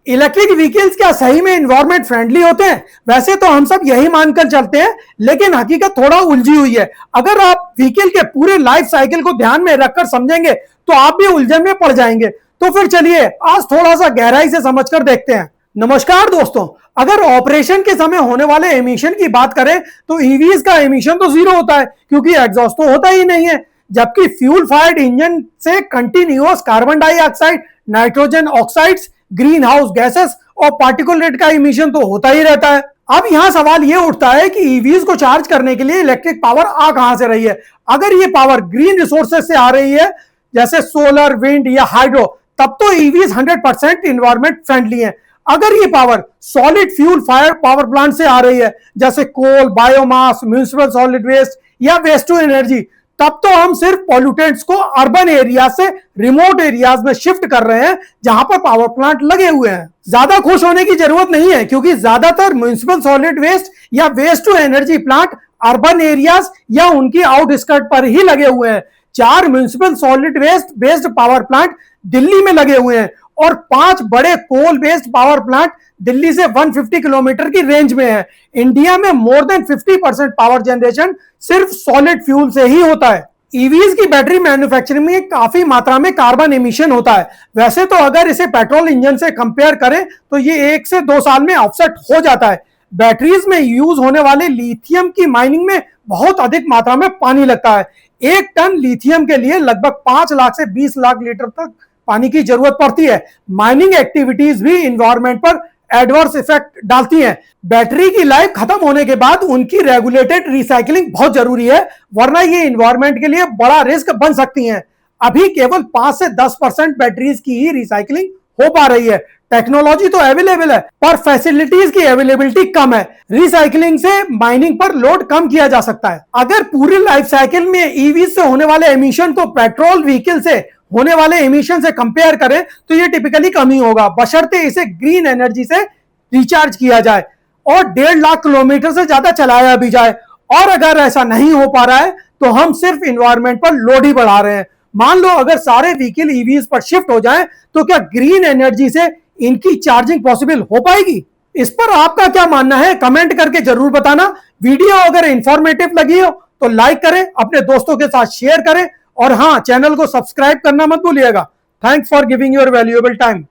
Electric vehicles क्या सही में एनवायरमेंट फ्रेंडली होते हैं? वैसे तो हम सब यही मानकर चलते हैं, लेकिन हकीकत थोड़ा उलझी हुई है। अगर आप व्हीकल के पूरे लाइफ साइकिल को ध्यान में रखकर समझेंगे तो आप भी उलझन में पड़ जाएंगे। तो फिर चलिए आज थोड़ा सा गहराई से समझकर देखते हैं। नमस्कार दोस्तों, अगर ऑपरेशन के समय होने वाले एमिशन की बात करें तो ईवीज का एमिशन तो जीरो होता है, क्योंकि एग्जॉस्ट तो होता ही नहीं है। जबकि फ्यूल फायर्ड इंजन से continuous carbon dioxide, nitrogen oxides, green house gases और पार्टिकुलेट का इमिशन तो होता ही रहता है। अब यहां सवाल यह उठता है कि ईवीज को चार्ज करने के लिए इलेक्ट्रिक पावर आ कहां से रही है? अगर ये पावर ग्रीन रिसोर्सेज से आ रही है, जैसे सोलर, विंड या हाइड्रो, तब तो ईवीज 100% इन्वायरमेंट फ्रेंडली है। अगर ये power solid fuel fire power plant से आ रही है, जैसे कोल, बायोमास, म्युनिसिपल सॉलिड वेस्ट या वेस्ट टू एनर्जी, तब तो हम सिर्फ पॉल्यूटेंट्स को अर्बन एरिया से रिमोट एरियाज में शिफ्ट कर रहे हैं, जहां पर पावर प्लांट लगे हुए हैं। ज्यादा खुश होने की जरूरत नहीं है, क्योंकि ज्यादातर म्युनिसिपल सॉलिड वेस्ट या waste to energy plant urban areas या उनकी आउटस्कर्ट पर ही लगे हुए हैं। 4 municipal solid waste based power plant Delhi में लगे हुए हैं और 5 बड़े coal based power plant Delhi से 150 किलोमीटर की रेंज में है। इंडिया में मोर देन 50% पावर जनरेशन सिर्फ सॉलिड फ्यूल से ही होता है। ईवीज की बैटरी मैन्युफैक्चरिंग में काफी मात्रा में कार्बन एमिशन होता है। वैसे तो अगर इसे पेट्रोल इंजन से कंपेयर करें तो ये 1 से 2 साल में ऑफसेट हो जाता है। बैटरीज में यूज होने वाले लिथियम की माइनिंग में बहुत अधिक मात्रा में पानी लगता है। 1 टन लिथियम के लिए लगभग 5 लाख से 20 लाख लीटर तक पानी की जरूरत पड़ती है। माइनिंग एक्टिविटीज भी इन्वायरमेंट पर एडवर्स इफेक्ट डालती हैं। बैटरी की लाइफ खत्म होने के बाद उनकी रेगुलेटेड रिसाइकलिंग बहुत जरूरी है, वरना ये इन्वायरमेंट के लिए बड़ा रिस्क बन सकती हैं। अभी केवल 5 से 10% बैटरीज की ही रिसाइकलिंग हो पा रही है। टेक्नोलॉजी तो अवेलेबल है, पर फैसिलिटीज की अवेलेबिलिटी कम है। रिसाइकलिंग से माइनिंग पर लोड कम किया जा सकता है। अगर पूरी लाइफ साइकिल में ईवी से होने वाले एमिशन को पेट्रोल व्हीकल से होने वाले एमिशन से कंपेयर करें तो ये टिपिकली कम ही होगा, बशर्ते इसे ग्रीन एनर्जी से रिचार्ज किया जाए और 1.5 लाख किलोमीटर से ज्यादा चलाया भी जाए। और अगर ऐसा नहीं हो पा रहा है तो हम सिर्फ इन्वायरमेंट पर लोड ही बढ़ा रहे हैं। मान लो अगर सारे व्हीकल ईवीज पर शिफ्ट हो जाएं तो क्या ग्रीन एनर्जी से इनकी चार्जिंग पॉसिबल हो पाएगी? इस पर आपका क्या मानना है? कमेंट करके जरूर बताना। वीडियो अगर इंफॉर्मेटिव लगी हो तो लाइक करें, अपने दोस्तों के साथ शेयर करें और हाँ, चैनल को सब्सक्राइब करना मत भूलिएगा। Thanks for giving your valuable time.